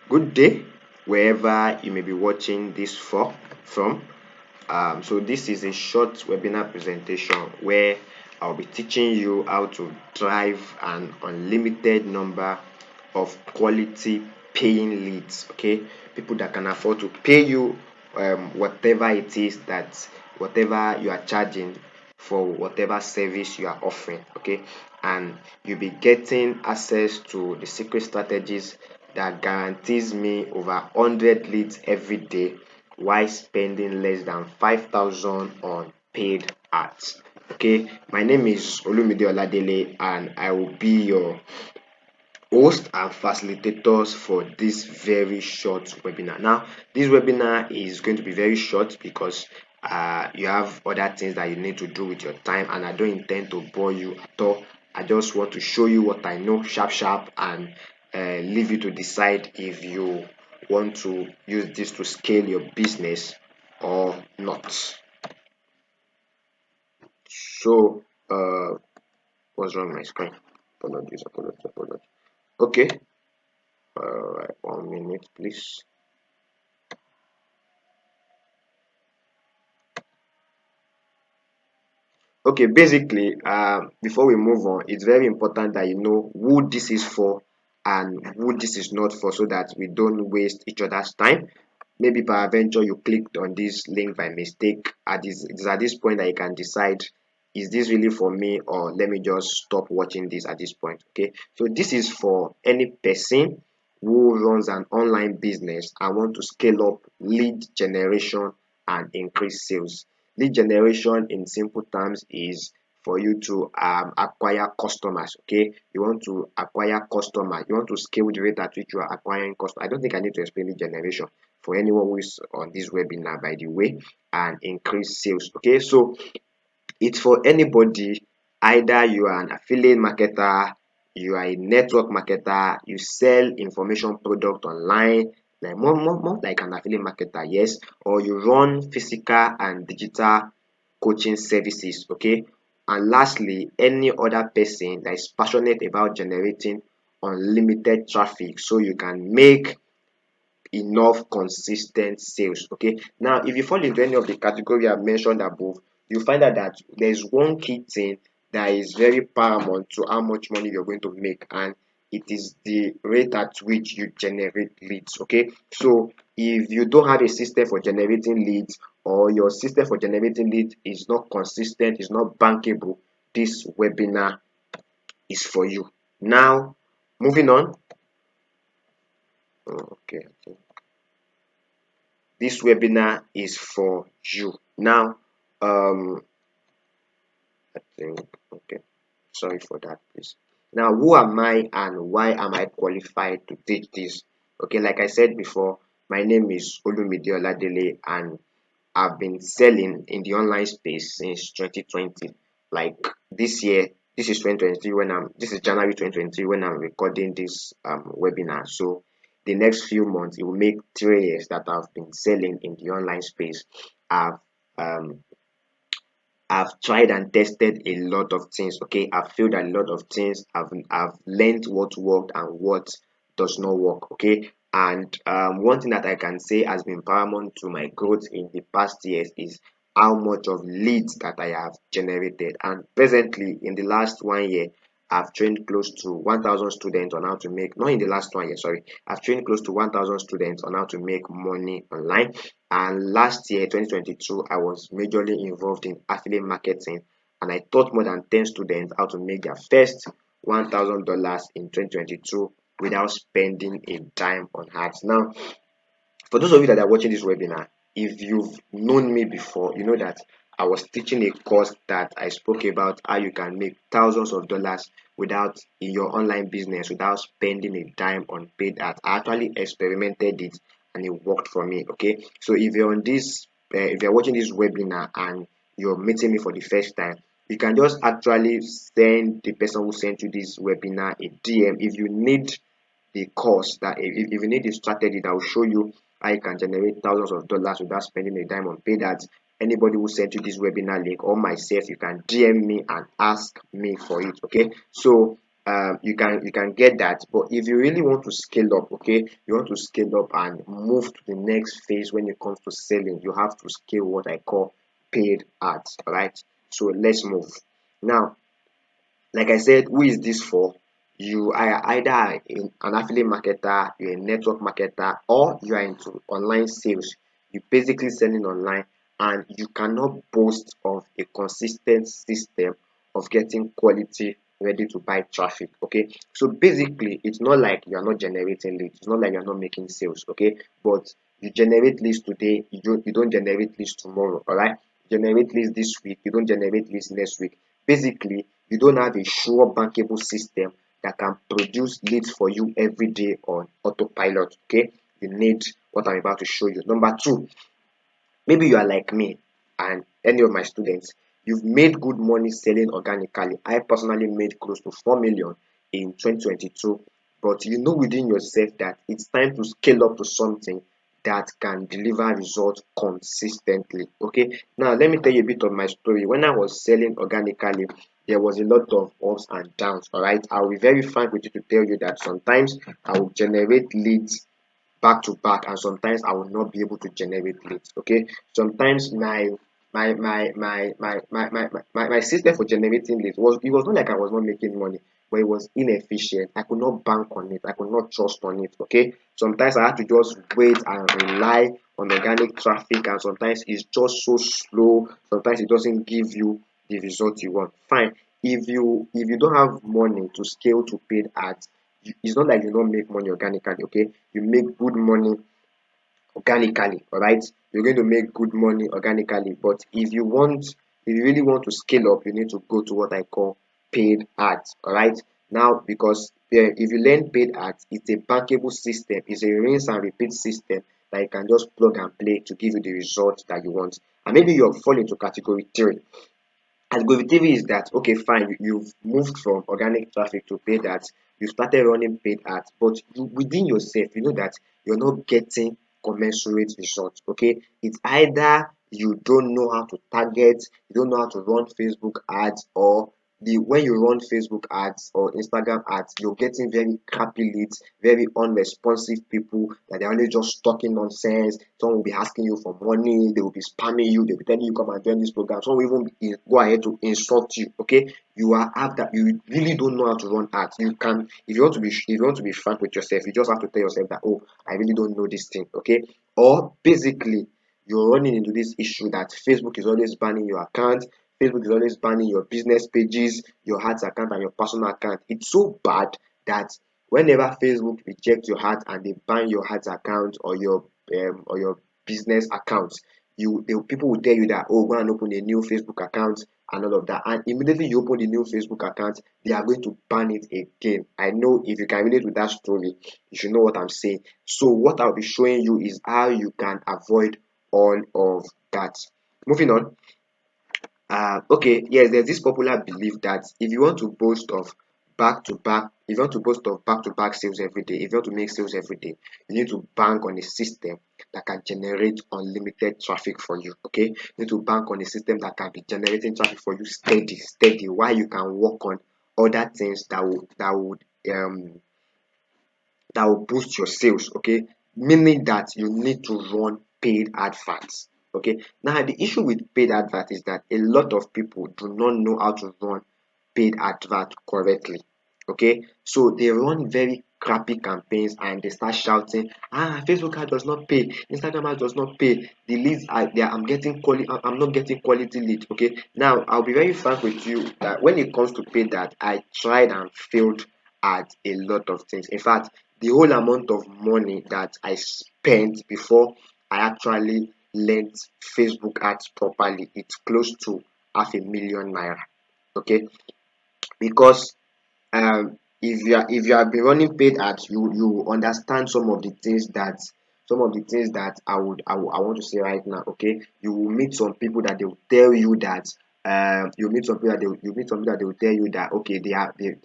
Good day, wherever you may be watching this from. So this is a short webinar presentation where I'll be teaching you how to drive an unlimited number of quality paying leads. Okay, people that can afford to pay you whatever it is that whatever you are charging for whatever service you are offering. Okay, and you'll be getting access to the secret strategies that guarantees me over 100 leads every day while spending less than 5,000 on paid ads. Okay, my name is Olumide Oladele and I will be your host and facilitators for this very short webinar. Now, this webinar is going to be very short because you have other things that you need to do with your time, and I don't intend to bore you at all. I just want to show you what I know sharp sharp and leave you to decide if you want to use this to scale your business or not. So, what's wrong with my screen? Apologies. Okay, all right, 1 minute, please. Okay, basically, before we move on, it's very important that you know who this is for and who this is not for so that we don't waste each other's time. Maybe peradventure you clicked on this link by mistake. It's at this point that you can decide, is this really for me, or let me just stop watching this at this point. Okay, so this is for any person who runs an online business and want to scale up lead generation and increase sales. Lead generation in simple terms is for you to acquire customers. Okay, you want to acquire customers, you want to scale the rate at which you are acquiring customers. I don't think I need to explain lead generation for anyone who is on this webinar, by the way, and increase sales. Okay, so it's for anybody, either you are an affiliate marketer, you are a network marketer, you sell information product online, like more like an affiliate marketer, yes, or you run physical and digital coaching services. Okay, and lastly, any other person that is passionate about generating unlimited traffic so you can make enough consistent sales. Okay, now if you fall into any of the category I've mentioned above, you find out that there's one key thing that is very paramount to how much money you're going to make, and it is the rate at which you generate leads. Okay, so if you don't have a system for generating leads, or your system for generating leads is not consistent, is not bankable, this webinar is for you. Now, moving on. Okay, this webinar is for you. Now, I think, okay, sorry for that, please. Now, who am I and why am I qualified to teach this? Okay, like I said before, my name is Olumide Oladele and I've been selling in the online space since 2020. Like this year, this is 2023 this is January 2023 when I'm recording this webinar. So the next few months it will make 3 years that I've been selling in the online space. I've um I've tried and tested a lot of things. Okay, I've failed a lot of things. I've learned what worked and what does not work. Okay, and one thing that I can say has been paramount to my growth in the past years is how much of leads that I have generated. And presently, in the last 1 year, I've trained close to 1,000 students on how to make, not in the last 1 year, sorry, I've trained close to 1,000 students on how to make money online. And last year, 2022, I was majorly involved in affiliate marketing and I taught more than 10 students how to make their first $1,000 in 2022 without spending a dime on ads. Now, for those of you that are watching this webinar, if you've known me before, you know that I was teaching a course that I spoke about how you can make thousands of dollars without in your online business without spending a dime on paid ads. I actually experimented it and it worked for me. Okay, so if you're on this, if you're watching this webinar and you're meeting me for the first time, you can just actually send the person who sent you this webinar a DM if you need the course that if you need a strategy that will show you how you can generate thousands of dollars without spending a dime on paid ads. Anybody who sent you this webinar link or myself, you can DM me and ask me for it. Okay, so you can get that. But if you really want to scale up, okay, you want to scale up and move to the next phase when it comes to selling, you have to scale what I call paid ads. All right, so let's move now. Like I said, who is this for? You are either an affiliate marketer, you're a network marketer, or you are into online sales. You're basically selling online, and you cannot boast of a consistent system of getting quality ready to buy traffic. Okay, so basically it's not like you're not generating leads, it's not like you're not making sales. Okay, but you generate leads today, you don't generate leads tomorrow. All right, you generate leads this week, you don't generate leads next week. Basically, you don't have a sure bankable system that can produce leads for you every day on autopilot. Okay, you need what I'm about to show you. Number two, maybe you are like me and any of my students. You've made good money selling organically. I personally made close to 4 million in 2022, but you know within yourself that it's time to scale up to something that can deliver results consistently. Okay, now let me tell you a bit of my story. When I was selling organically, there was a lot of ups and downs. All right, I'll be very frank with you to tell you that sometimes I will generate leads back to back, and sometimes I will not be able to generate leads. Okay, sometimes my system for generating leads was not like I was not making money, but it was inefficient. I could not bank on it, I could not trust on it. Okay, sometimes I had to just wait and rely on organic traffic, and sometimes it's just so slow, sometimes it doesn't give you the result you want. Fine, if you don't have money to scale to paid ads, it's not like you don't make money organically. Okay, you make good money organically. All right, you're going to make good money organically, but if you really want to scale up, you need to go to what I call paid ads. All right, now, because if you learn paid ads, it's a bankable system, it's a rinse and repeat system that you can just plug and play to give you the results that you want. And maybe you'll fall into category 3. Algorithm is that, okay, fine, you've moved from organic traffic to paid ads, you started running paid ads, but you within yourself, you know that you're not getting commensurate results. Okay, it's either you don't know how to target, you don't know how to run Facebook ads, or the when you run Facebook ads or Instagram ads, you're getting very crappy leads, very unresponsive people that they're only just talking nonsense. Someone will be asking you for money, they will be spamming you, they'll be telling you come and join this program. Some will even go ahead to insult you. Okay, you are after you really don't know how to run ads. You can, if you want to be frank with yourself, you just have to tell yourself that, oh, I really don't know this thing. Okay, or basically you're running into this issue that Facebook is always banning your account. Facebook is always banning your business pages, your ads account, and your personal account. It's so bad that whenever Facebook rejects your ads and they ban your ads account or your business account, people will tell you that, oh, go and open a new Facebook account and all of that. And immediately you open the new Facebook account, they are going to ban it again. I know if you can relate with that story, you should know what I'm saying. So what I'll be showing you is how you can avoid all of that. Moving on. Okay, yes, there's this popular belief that if you want to boast of if you want to boast of back-to-back sales every day, if you want to make sales every day, you need to bank on a system that can generate unlimited traffic for you. Okay, you need to bank on a system that can be generating traffic for you steady, while you can work on other things that will boost your sales. Okay, meaning that you need to run paid adverts. Okay, now the issue with paid advert is that a lot of people do not know how to run paid advert correctly. Okay, so they run very crappy campaigns and they start shouting, Facebook ad does not pay, Instagram ad does not pay, the leads are there, I'm not getting quality lead. Okay, now I'll be very frank with you that when it comes to paid ad, I tried and failed at a lot of things. In fact, the whole amount of money that I spent before I actually learned Facebook ads properly, it's close to half a million naira. Okay, because if you have been running paid ads, you understand some of the things that I want to say right now. Okay, you will meet some people that they will tell you that you meet some people that they will tell you that, okay, they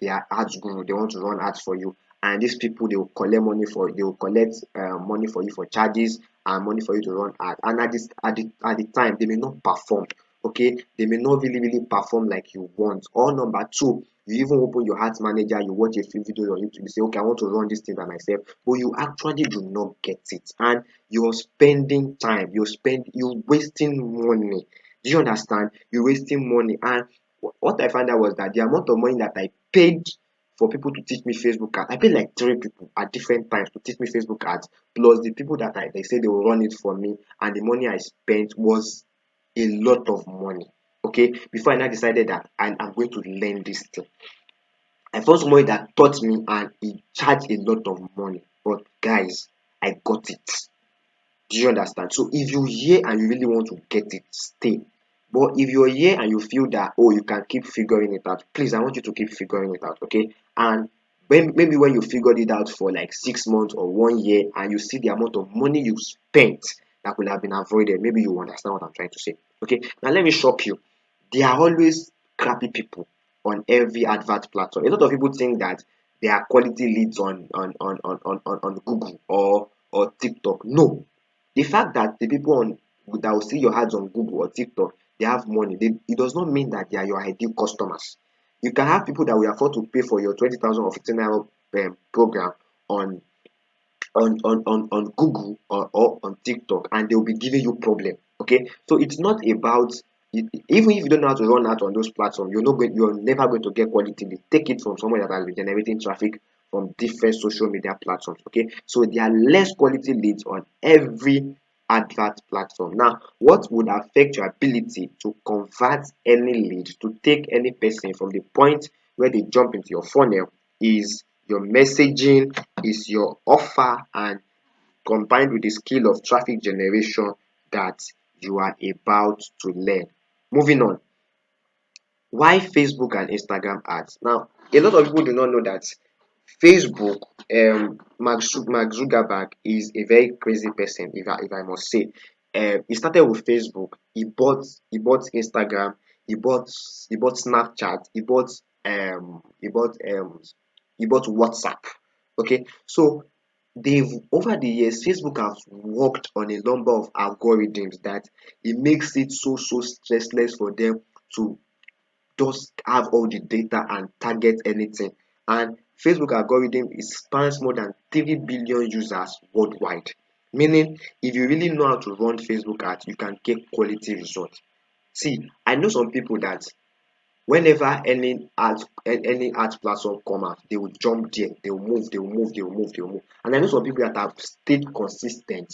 are ads guru, they want to run ads for you, and these people, they will collect money for you for charges and money for you to run ads, and at the time they may not perform. Okay, they may not really perform like you want. Or number two, You even open your ads manager, you watch a few videos on YouTube, you say, okay, I want to run this thing by myself, but you actually do not get it. And you're spending time, you're wasting money. Do you understand? You're wasting money. And what I found out was that the amount of money that I paid for people to teach me Facebook ads, I paid like 3 people at different times to teach me Facebook ads, plus the people that they say they will run it for me, and the money I spent was a lot of money. Okay, before I now decided that I'm going to learn this thing, I found somebody that taught me and he charged a lot of money. But guys, I got it. Do you understand? So if you're here and you really want to get it, stay. But if you're here and you feel that, oh, you can keep figuring it out, please, I want you to keep figuring it out, okay? And maybe when you figured it out for like 6 months or 1 year and you see the amount of money you spent that could have been avoided, maybe you understand what I'm trying to say. Okay, now let me shock you. There are always crappy people on every advert platform. A lot of people think that there are quality leads on Google or TikTok. No, the fact that the people on that will see your ads on Google or TikTok, they have money, it does not mean that they are your ideal customers. You can have people that will afford to pay for your 20,000 or 15 hour program on on Google or on TikTok, and they'll be giving you problem. Okay, so it's not about even if you don't know how to run out on those platforms, you're never going to get quality lead. Take it from someone that has been generating traffic from different social media platforms. Okay, so there are less quality leads on every advert platform. Now, what would affect your ability to convert any lead, to take any person from the point where they jump into your funnel, is your messaging, is your offer, and combined with the skill of traffic generation that you are about to learn. Moving on, why Facebook and Instagram ads? Now, a lot of people do not know that Facebook, Mark Zuckerberg is a very crazy person, if I must say. He started with Facebook. He bought Instagram. He bought Snapchat. He bought WhatsApp. Okay, so they've over the years, Facebook has worked on a number of algorithms that it makes it so stressless for them to just have all the data and target anything. And Facebook algorithm spans more than 3 billion users worldwide. Meaning, if you really know how to run Facebook ads, you can get quality results. See, I know some people that whenever any ads platform come out, they will jump there, they will move, they will move, they will move, they will move. And I know some people that have stayed consistent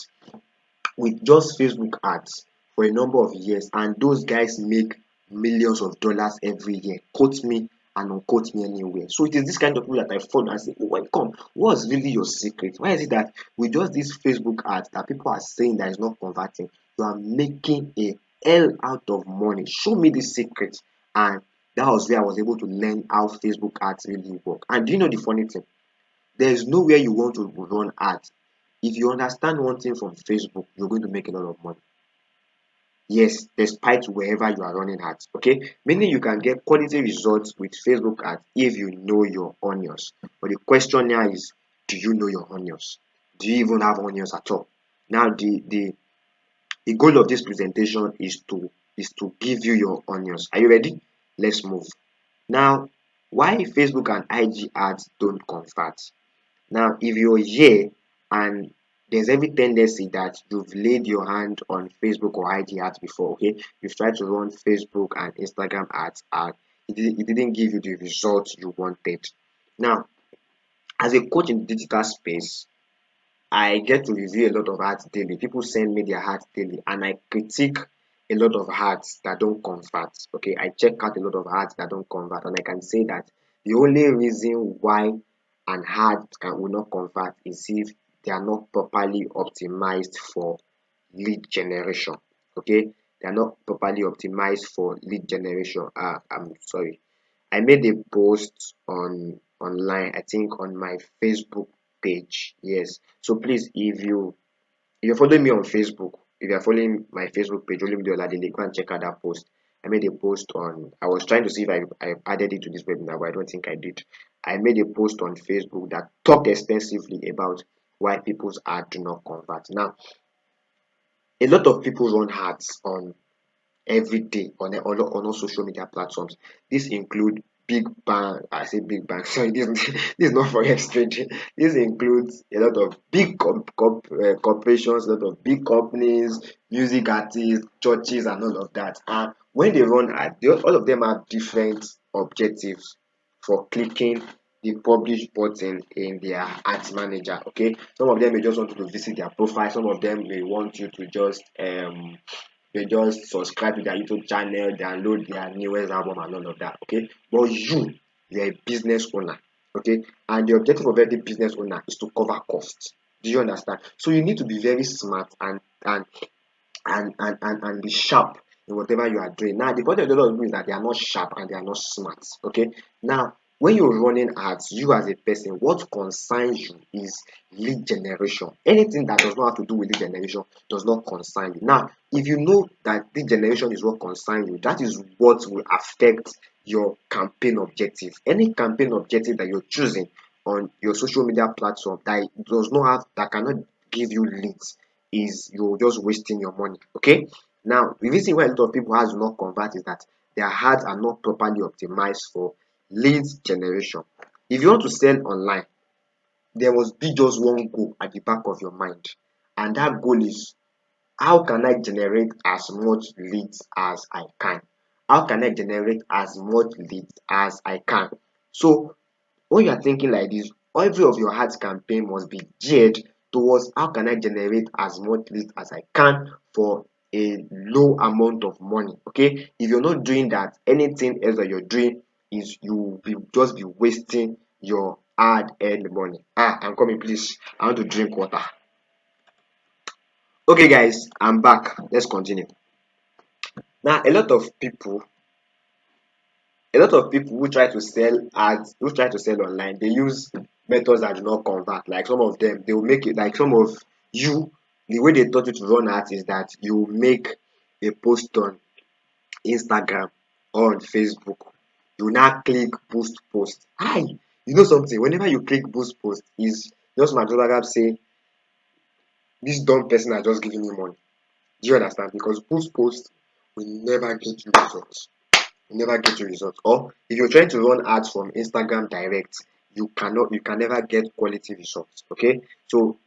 with just Facebook ads for a number of years, and those guys make millions of dollars every year. Quote me and unquote me anywhere. So it is this kind of people that I follow and say, oh, welcome. What's really your secret? Why is it that with just this Facebook ads that people are saying that is not converting, you are making a hell out of money? Show me the secret. And that was where I was able to learn how Facebook ads really work. And do you know the funny thing? There is nowhere you want to run ads. If you understand one thing from Facebook, you're going to make a lot of money. Yes, despite wherever you are running ads. Okay, meaning you can get quality results with Facebook ads if you know your onions. But the question now is, do you know your onions? Do you even have onions at all? Now, the goal of this presentation is to give you your onions. Are you ready? Let's move. Now, why Facebook and IG ads don't convert? Now, if you're here and there's every tendency that you've laid your hand on Facebook or IG ads before, okay? You've tried to run Facebook and Instagram ads and it didn't give you the results you wanted. Now, as a coach in the digital space, I get to review a lot of ads daily. People send me their ads daily and I critique a lot of ads that don't convert. Okay, I check out a lot of ads that don't convert, and I can say that the only reason why an will not convert is if they are not properly optimized for lead generation. Okay, they are not properly optimized for lead generation. I'm sorry. I made a post on online, I think on my Facebook page. Yes. So please, if you're following me on Facebook, if you're following my Facebook page, Olumide Oladele, go and check out that post. I made a post on. I was trying to see if I added it to this webinar, but I don't think I did. I made a post on Facebook that talked extensively about why people's ads do not convert. Now, a lot of people run ads on every day on all social media platforms. This include big bang. I say big bang. Sorry, this is not forex trading. This includes a lot of big corporations, a lot of big companies, music artists, churches, and all of that. And when they run ad, all of them have different objectives for clicking the publish button in their ads manager. Okay, some of them may just want you to visit their profile. Some of them may want you to just they just subscribe to their YouTube channel, download their newest album and all of that. Okay, but you're a business owner. Okay, and the objective of every business owner is to cover costs. Do you understand? So you need to be very smart and be sharp in whatever you are doing. Now, the point of the lot of people is that they are not sharp and they are not smart. Okay. Now, when you're running ads, you as a person, what concerns you is lead generation. Anything that does not have to do with lead generation does not concern you. Now, if you know that lead generation is what concerns you, that is what will affect your campaign objective. Any campaign objective that you're choosing on your social media platform that cannot give you leads is you're just wasting your money. Okay. Now, the reason why a lot of people has not convert is that their ads are not properly optimized for leads generation. If you want to sell online, there must be just one goal at the back of your mind, and that goal is how can I generate as much leads as I can? How can I generate as much leads as I can? So when you are thinking like this, every of your ads campaign must be geared towards how can I generate as much leads as I can for a low amount of money. Okay, if you're not doing that, anything else that you're doing is you will be just be wasting your hard earned money. I'm coming, please. I want to drink water. Okay, guys, I'm back. Let's continue. Now, a lot of people who try to sell ads, who try to sell online, they use methods that do not convert. Like some of them, they will make it like some of you, the way they taught you to run ads is that you make a post on Instagram or on Facebook. You now click boost post. Hi, you know something? Whenever you click boost post, is just my Zuckerberg say this dumb person are just giving me money. Do you understand? Because boost post will never get you results. Never get your results. Or if you're trying to run ads from Instagram direct, you can never get quality results. Okay, so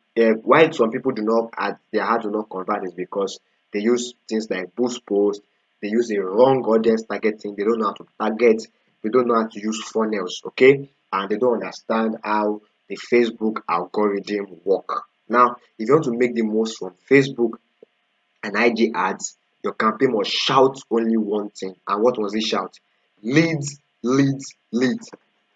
why some people do not add their ad do not convert is because they use things like boost post, they use a wrong audience targeting, they don't know how to target, they don't know how to use funnels. Okay, and they don't understand how the Facebook algorithm work. Now, if you want to make the most from Facebook and IG ads, your campaign must shout only one thing. And what must it shout? Leads, leads, leads.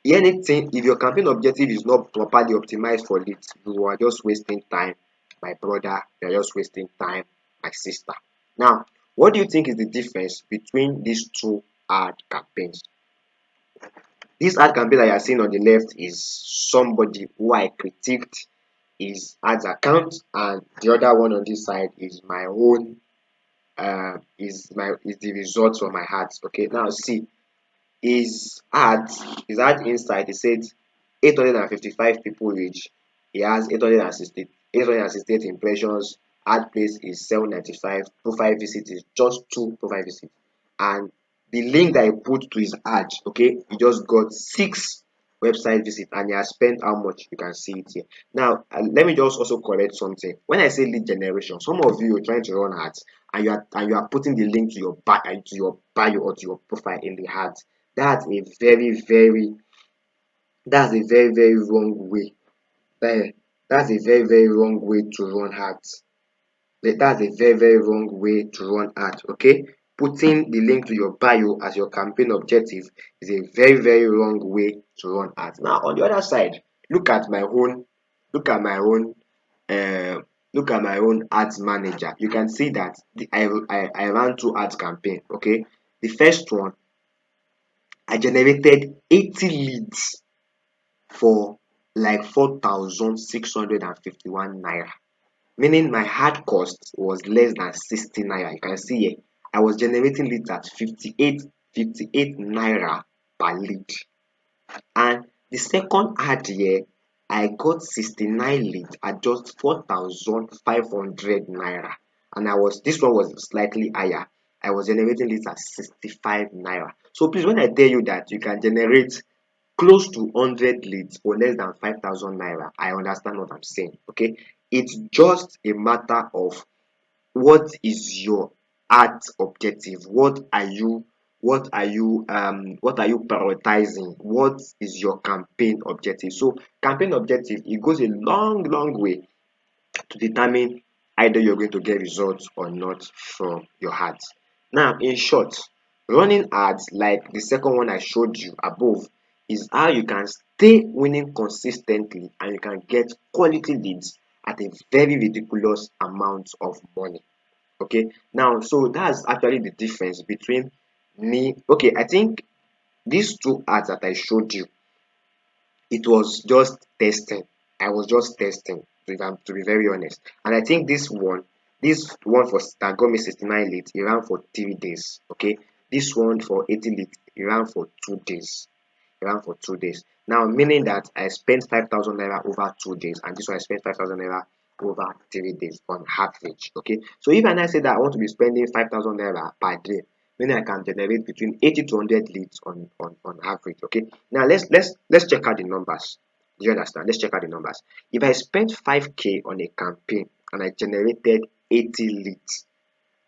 Anything, if your campaign objective is not properly optimized for leads, you are just wasting time, my brother. You're just wasting time, my sister. Now, what do you think is the difference between these two ad campaigns? This ad campaign that you are seeing on the left is somebody who I critiqued his ads account, and the other one on this side is my own is the result from my ads. Okay, now see his ad inside he said 855 people reach. He has 868 impressions. Ad place is 795. Profile visit is just 2 profile visits, and the link that he put to his ad, okay, he just got 6 website visits, and he has spent how much? You can see it here. Now, let me just also correct something. When I say lead generation, some of you are trying to run ads, and you are putting the link to your bio or to your profile in the ad. That's a very wrong way. Eh, that's a very wrong way to run ads. That's a very wrong way to run ads. Okay, putting the link to your bio as your campaign objective is a very wrong way to run ads. Now, on the other side, look at my own, look at my own, uh, look at my own ads manager. You can see that I ran 2 ads campaign. Okay, the first one I generated 80 leads for like 4,651 naira, meaning my hard cost was less than 60 naira. You can see here I was generating leads at 58 naira per lead. And the second ad here, I got 69 leads at just 4,500 naira. And this one was slightly higher. I was generating leads at 65 naira. So please, when I tell you that you can generate close to 100 leads for less than 5,000 naira, I understand what I'm saying. Okay, it's just a matter of what is your art objective. What are you prioritizing? What is your campaign objective? So campaign objective, it goes a long way to determine either you're going to get results or not from your ads. Now, in short, running ads like the second one I showed you above is how you can stay winning consistently and you can get quality leads at a very ridiculous amount of money. Okay, now so that's actually the difference between me. Okay, I think these two ads that I showed you, it was just testing. I was just testing, to be very honest. And I think this one that got me 69 leads, it ran for 3 days. Okay, this one for 80 leads, it ran for 2 days. It ran for 2 days. Now, meaning that I spent 5,000 naira over 2 days, and this one I spent 5,000 naira over 3 days on average. Okay, so if I now say that I want to be spending 5,000 naira per day, meaning I can generate between 80 to 100 leads on average. Okay, now let's check out the numbers. Do you understand? Let's check out the numbers. If I spent 5k on a campaign and I generated 80 leads,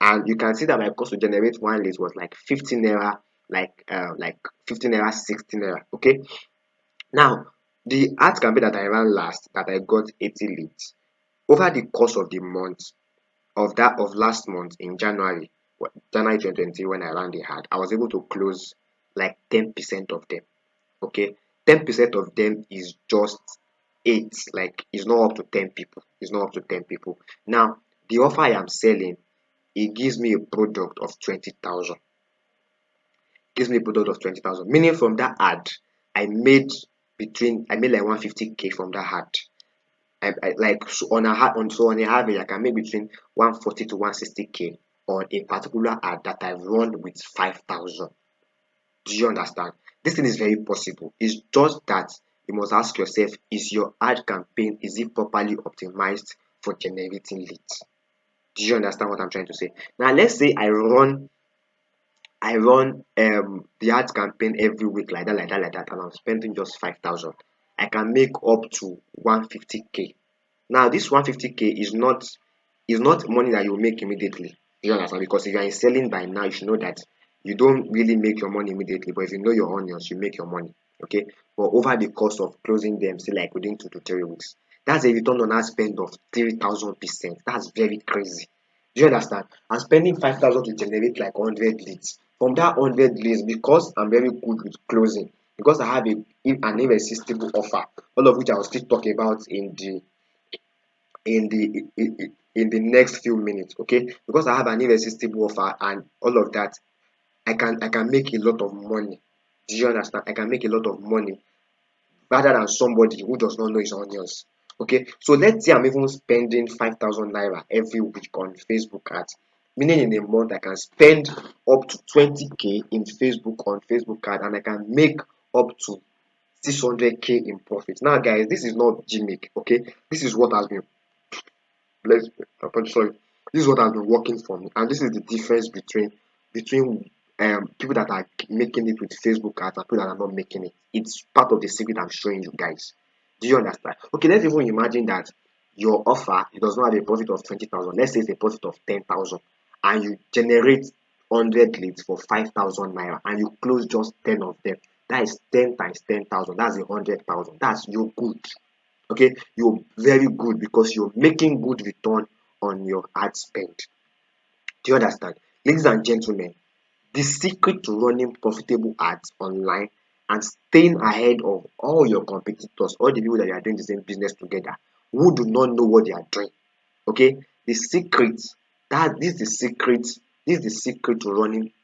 and you can see that my cost to generate one lead was like 15 naira, like 15 naira, 16 naira. Okay, now the ad campaign that I ran last, that I got 80 leads over the course of the month of last month in January, January 2020, when I ran the ad, I was able to close like 10% of them. Okay, 10% of them is just eight, like it's not up to 10 people. It's not up to 10 people. Now, the offer I am selling, it gives me a product of 20,000. Gives me a product of 20,000. Meaning from that ad, I made like 150k from that ad. I like so on a average, I can make between 140 to 160k on a particular ad that I run with 5,000. Do you understand? This thing is very possible. It's just that you must ask yourself: is your ad campaign, is it properly optimized for generating leads? Do you understand what I'm trying to say? Now, let's say I run the ad campaign every week, like that, like that, like that, and I'm spending just 5,000. I can make up to 150k. Now, this 150k is not money that you make immediately. You understand? Because if you are in selling by now, you should know that you don't really make your money immediately. But if you know your onions, you make your money. Okay. But over the course of closing them, say like within 2 to 3 weeks, that's a return on ad spend of 3,000%. That's very crazy. Do you understand? I'm spending 5,000 to generate like 100 leads. From that 100 leads, because I'm very good with closing, because I have an irresistible offer, all of which I will still talk about in the next few minutes. Okay, because I have an irresistible offer and all of that, I can make a lot of money. Do you understand? I can make a lot of money rather than somebody who does not know his onions. Okay, so let's say I'm even spending 5,000 naira every week on Facebook ads, meaning in a month I can spend up to 20k in Facebook ad, and I can make up to 600k in profit. Now, guys, this is not gimmick. Okay, this is what has been let's sorry this is what has been working for me, and this is the difference between people that are making it with Facebook ads and people that are not making it. It's part of the secret I'm showing you guys. Do you understand? Okay, let's even imagine that your offer, it does not have a profit of 20,000. Let's say it's a profit of 10,000, and you generate 100 leads for 5,000 naira and you close just 10 of them. That is 10 times 10,000. That's 100,000. That's you good. Okay, you're very good because you're making good return on your ad spend. Do you understand? Ladies and gentlemen, the secret to running profitable ads online and staying ahead of all your competitors, all the people that you are doing the same business together, who do not know what they are doing. Okay, the secret, that this is the secret, to running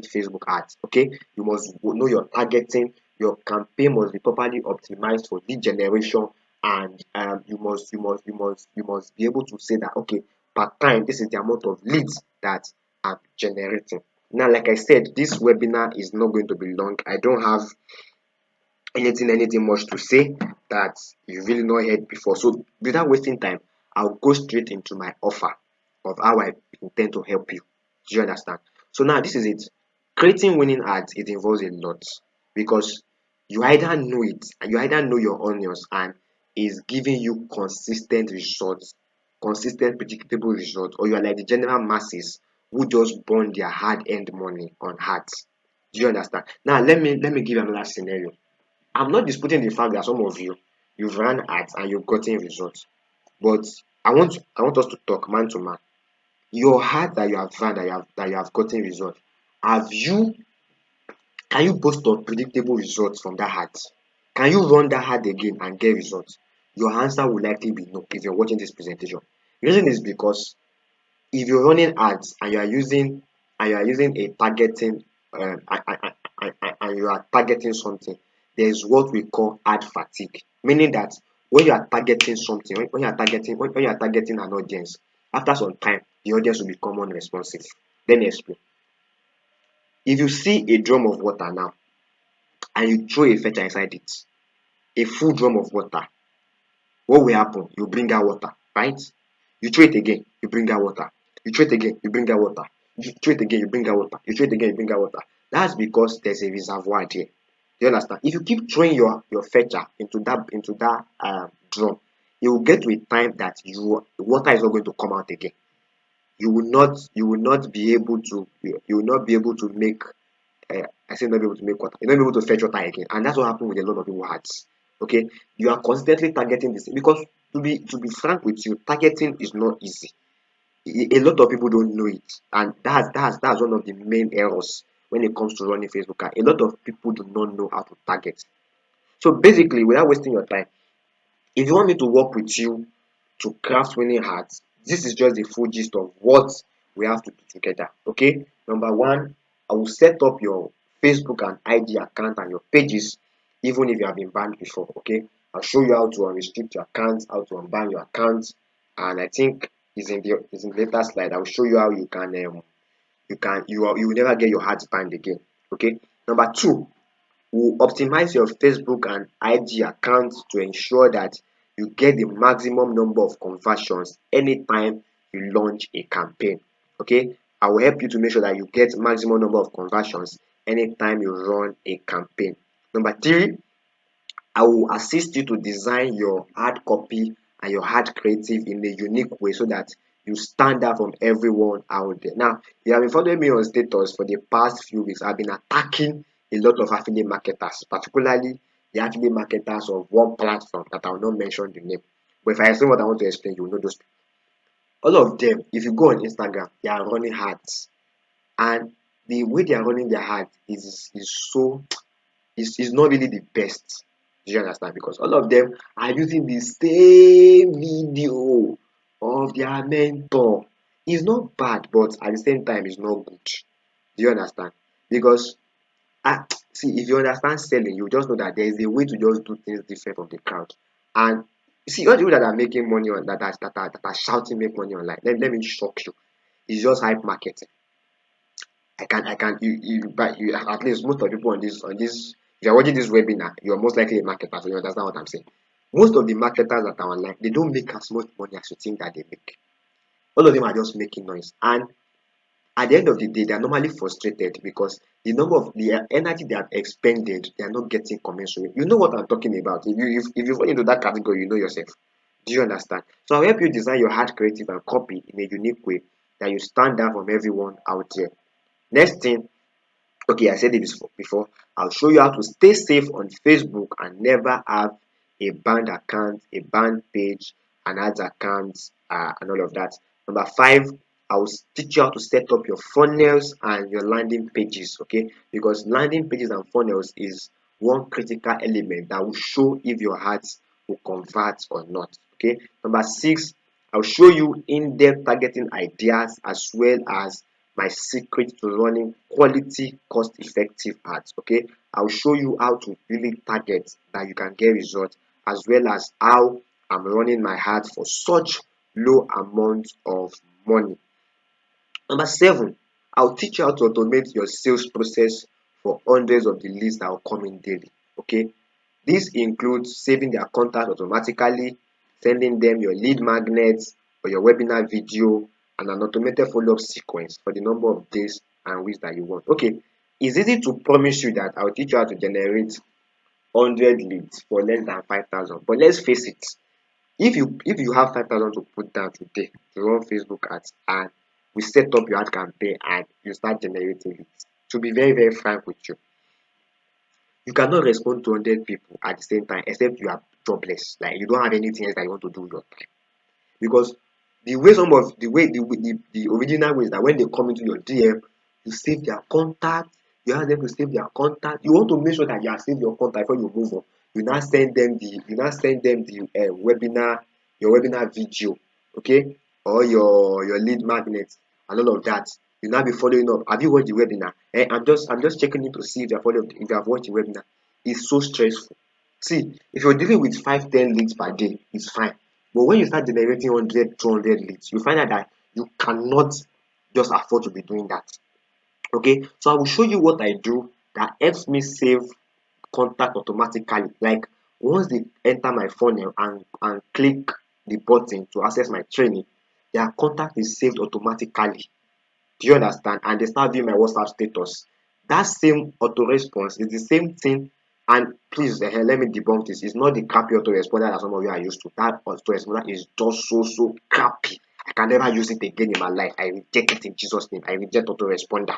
Facebook ads. Okay, you must know your targeting. Your campaign must be properly optimized for lead generation, and you must be able to say that, okay, per time this is the amount of leads that I'm generating. Now, like I said, this webinar is not going to be long. I don't have anything much to say that you really not heard before. So without wasting time, I'll go straight into my offer of how I intend to help you. Do you understand? So now this is it. Creating winning ads, it involves a lot because you either know your onions and is giving you consistent results, consistent predictable results, or you are like the general masses who just burn their hard-earned money on ads. Do you understand? Now let me give you another scenario. I'm not disputing the fact that some of you've run ads and you've gotten results, but I want us to talk man to man. Your ad that you have run that you have gotten results, have you can you boast of predictable results from that ad? Can you run that ad again and get results? Your answer will likely be no if you're watching this presentation. The reason is because if you're running ads and you are using a targeting and you are targeting something, there is what we call ad fatigue, meaning that when you are targeting something, when you are targeting an audience, after some time the audience will become unresponsive. Let me explain. If you see a drum of water now and you throw a fetcher inside it, a full drum of water, what will happen? You bring out water, right? You throw it again, you bring out water. You throw it again, you bring out water. You throw it again, you bring out water. You throw it again, you bring out water. That's because there's a reservoir there. You understand? If you keep throwing your fetcher into that drum, it will get to a time that the water is not going to come out again. You will not be able to you will not be able to make I say not be able to make water. You're not able to fetch water again, and that's what happened with a lot of people hearts. Okay, you are constantly targeting this because to be frank with you, targeting is not easy. A lot of people don't know it, and that's one of the main errors when it comes to running Facebook ad. A lot of people do not know how to target. So basically, without wasting your time, if you want me to work with you to craft winning ads, this is just the full gist of what we have to do together. Okay, number one, I will set up your Facebook and IG account and your pages, even if you have been banned before. Okay, I'll show you how to unrestrict your account, how to unban your account, and I think is in the later slide. I will show you how you will never get your ads banned again. Okay, number two, will optimize your Facebook and IG accounts to ensure that you get the maximum number of conversions anytime you launch a campaign. Okay, I will help you to make sure that you get maximum number of conversions anytime you run a campaign. Number three, I will assist you to design your ad copy and your ad creative in a unique way so that you stand out from everyone out there. Now, you have been following me on status for the past few weeks. I've been attacking a lot of affiliate marketers, particularly the affiliate marketers of one platform that I will not mention the name. But if I explain what I want to explain, you will know those people. All of them, if you go on Instagram, they are running ads. And the way they are running their ads is not really the best. Do you understand? Because all of them are using the same video of their mentor. It's not bad, but at the same time, it's not good. Do you understand? Because see, if you understand selling, you just know that there is a way to just do things different from the crowd. And see, all the people that are making money on that are shouting make money online. Let me shock you. It's just hype marketing. I can you at least most of the people on this if you're watching this webinar, you're most likely a marketer, so you understand what I'm saying. Most of the marketers that are online, they don't make as much money as you think that they make. All of them are just making noise. And at the end of the day, they are normally frustrated because the energy they have expended, they are not getting commensurate. You know what I'm talking about. If you fall into that category, you know yourself. Do you understand? So I'll help you design your ad creative and copy in a unique way that you stand out from everyone out there. Next thing, okay, I said it before. I'll show you how to stay safe on Facebook and never have a banned account, a banned page, an ads account, and all of that. Number five, I will teach you how to set up your funnels and your landing pages, okay? Because landing pages and funnels is one critical element that will show if your ads will convert or not, okay? Number six, I'll show you in-depth targeting ideas as well as my secret to running quality cost-effective ads. Okay, I'll show you how to really target that you can get results, as well as how I'm running my ads for such low amount of money. Number seven, I'll teach you how to automate your sales process for hundreds of the leads that will come in daily. Okay, this includes saving their contact automatically, sending them your lead magnets or your webinar video, and an automated follow-up sequence for the number of days and weeks that you want. Okay, it's easy to promise you that I'll teach you how to generate 100 leads for less than 5,000. But let's face it, if you have 5,000 to put down today to run Facebook ads, and we set up your ad campaign and you start generating leads, to be very, very frank with you, you cannot respond to 100 people at the same time except you are jobless. Like you don't have anything else that you want to do with your time. Because the original way is that when they come into your DM, you save their contact, you ask them to save their contact. You want to make sure that you have saved your contact before you move on. You now send them the webinar, your webinar video, okay, or your lead magnet and all of that. You now be following up. Have you watched the webinar? I'm just checking in to see if you have watched the webinar. It's so stressful. See, if you're dealing with 5, 10 leads per day, it's fine. But when you start generating 100, 200 leads, you find out that you cannot just afford to be doing that. Okay, so I will show you what I do that helps me save contact automatically. Like once they enter my funnel and click the button to access my training, their contact is saved automatically. Do you understand? And they start viewing my WhatsApp status. That same auto response is the same thing. And please, let me debunk this. It's not the crappy autoresponder that some of you are used to. That autoresponder is just so crappy. I can never use it again in my life. I reject it in Jesus' name. I reject autoresponder.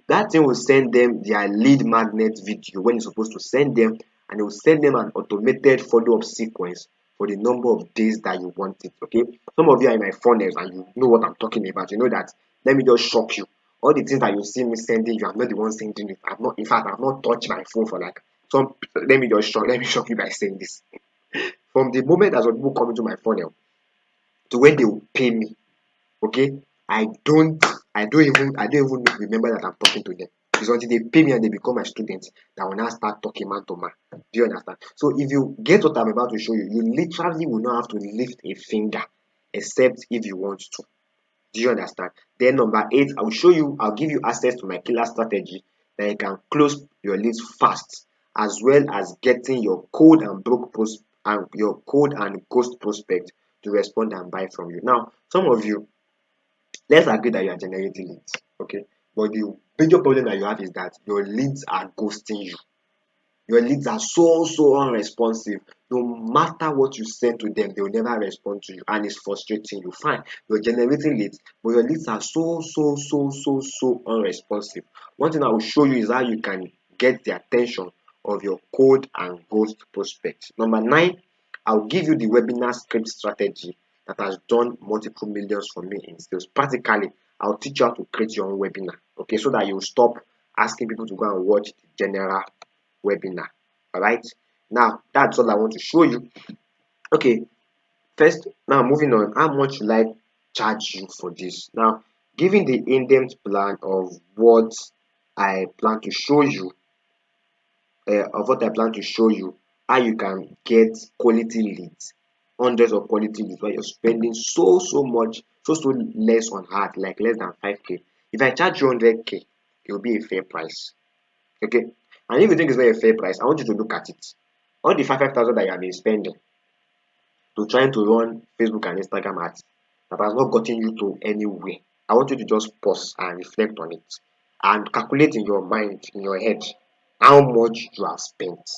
That thing will send them their lead magnet video when you're supposed to send them, and it will send them an automated follow-up sequence for the number of days that you want it. Okay, some of you are in my funnels and you know what I'm talking about. You know that. Let me just shock you. All the things that you see me sending you, I'm not the one sending it. I've not, in fact, I've not touched my phone for like some. Let me shock you by saying this. From the moment that some people come into my funnel to when they will pay me, okay, I don't even remember that I'm talking to them. It's until they pay me and they become my students that will now start talking man to man. Do you understand? So if you get what I'm about to show you, you literally will not have to lift a finger except if you want to. Do you understand? Then number 8, I'll give you access to my killer strategy that you can close your leads fast, as well as getting your cold and ghost prospect to respond and buy from you. Now, some of you, let's agree that you are generating leads, okay? But the major problem that you have is that your leads are ghosting you. Your leads are so unresponsive. No matter what you send to them, they will never respond to you, and it's frustrating you. Fine, you're generating leads, but your leads are so unresponsive. One thing I will show you is how you can get the attention of your cold and ghost prospects. Number 9, I'll give you the webinar script strategy that has done multiple millions for me in sales. Practically, I'll teach you how to create your own webinar, okay, so that you stop asking people to go and watch the general webinar. All right, now that's all I want to show you. Okay, first, now moving on, how much will I charge you for this? Now, given the in-depth plan I plan to show you of what I plan to show you, how you can get quality leads, hundreds of quality leads, while you're spending so much, so less on ad, like less than 5k. If I charge you 100k, it will be a fair price. Okay, and if you think it's not a fair price, I want you to look at it. All the 5,000 that you have been spending to trying to run Facebook and Instagram ads that has not gotten you to anywhere, I want you to just pause and reflect on it and calculate in your mind, in your head, how much you have spent.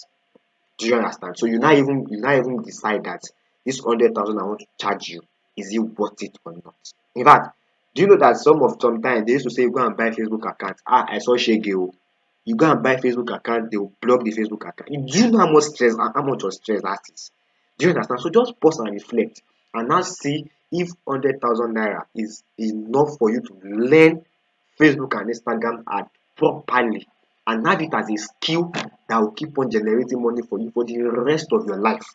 Do you understand? So you now even decide that this 100,000 I want to charge you, is it worth it or not? In fact, do you know that sometimes they used to say go and buy Facebook account? I saw Shege. You go and buy Facebook account, they will block the Facebook account. Do you know how much of stress that is? Do you understand? So just pause and reflect and now see if 100,000 naira is enough for you to learn Facebook and Instagram ad properly and have it as a skill that will keep on generating money for you for the rest of your life.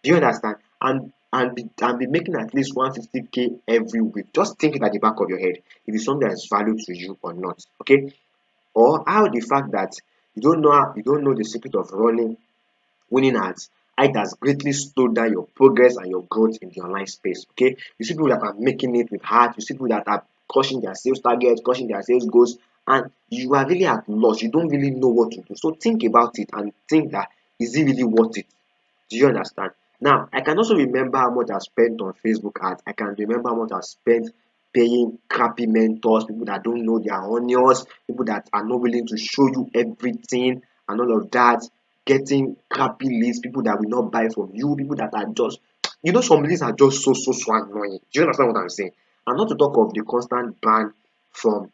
Do you understand? And be making at least 150k every week. Just think it at the back of your head if it's something that is value to you or not. Okay? Or how the fact that you don't know the secret of winning ads, it has greatly slowed down your progress and your growth in the online space. Okay, you see people that are making it with heart, you see people that are crushing their sales targets, crushing their sales goals, and you are really at loss. You don't really know what to do. So think about it and think that, is it really worth it? Do you understand? Now, I can also remember how much I spent on Facebook ads. I can remember how much I spent paying crappy mentors, people that don't know their onions, people that are not willing to show you everything and all of that, getting crappy leads, people that will not buy from you, people that are just, some leads are just so annoying. Do you understand what I'm saying? And not to talk of the constant ban from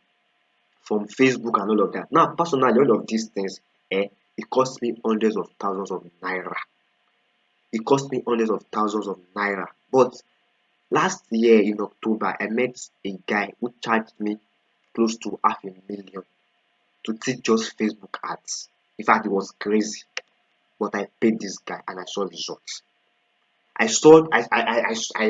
Facebook and all of that. Now, personally, all of these things, it cost me hundreds of thousands of naira. It cost me hundreds of thousands of naira. But last year in October, I met a guy who charged me close to 500,000 to teach just Facebook ads. In fact, it was crazy. But I paid this guy and I saw results. I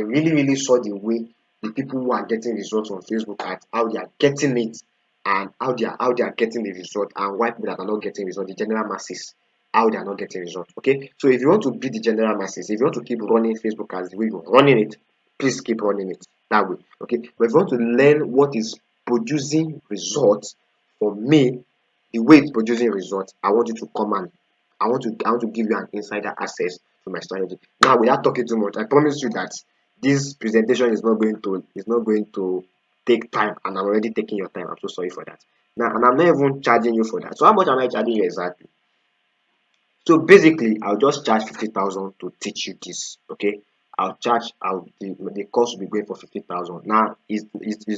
really saw the way the people who are getting results on Facebook ads, how they are getting it, and how they are getting the result, and why people that are not getting result, the general masses, how they are not getting result. Okay, so if you want to be the general masses, if you want to keep running Facebook ads the way you're running it, please keep running it that way. Okay, but if you want to learn what is producing results for me, the way it's producing results, I want you to come and I want to give you an insider access to my strategy. Now, without talking too much, I promise you that this presentation is not going to take time, and I'm already taking your time. I'm so sorry for that. Now, and I'm not even charging you for that. So how much am I charging you exactly? So basically, I'll just charge 50,000 to teach you this. Okay, the cost will be going for 50,000. Now, it's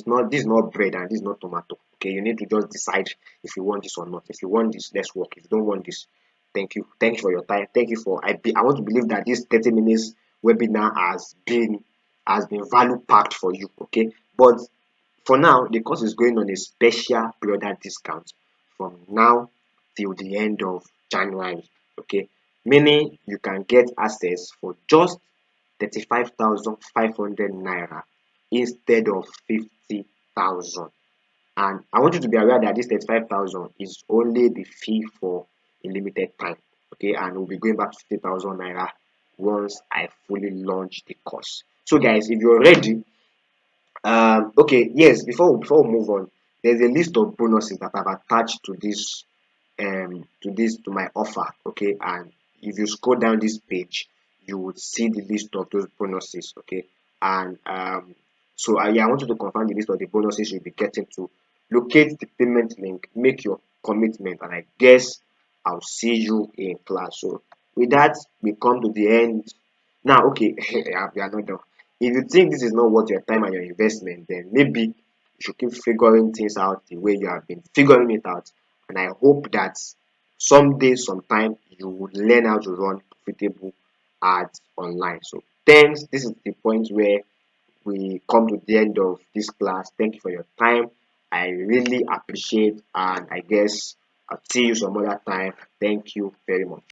not this is not bread and this is not tomato. Okay, you need to just decide if you want this or not. If you want this, let's work. If you don't want this, thank you for your time. Thank you for I want to believe that this 30 minutes webinar has been value packed for you. Okay, but for now, the course is going on a special product discount from now till the end of January. Okay, meaning you can get access for just 35,500 naira instead of 50,000. And I want you to be aware that this 35,000 is only the fee for a limited time. Okay, and we'll be going back to 50,000 naira once I fully launch the course. So, guys, if you're ready, okay, yes, before we move on, there's a list of bonuses that I've attached to my offer. Okay, and if you scroll down this page, you would see the list of those bonuses. Okay, and so yeah, I want you to confirm the list of the bonuses you'll be getting. To locate the payment link, make your commitment, and I guess I'll see you in class. So with that, we come to the end. Now, okay, yeah, we are not done. If you think this is not worth your time and your investment, then maybe you should keep figuring things out the way you have been figuring it out. And I hope that someday, sometime, you would learn how to run profitable ads online. So, thanks. This is the point where we come to the end of this class. Thank you for your time. I really appreciate, and I guess I'll see you some other time. Thank you very much.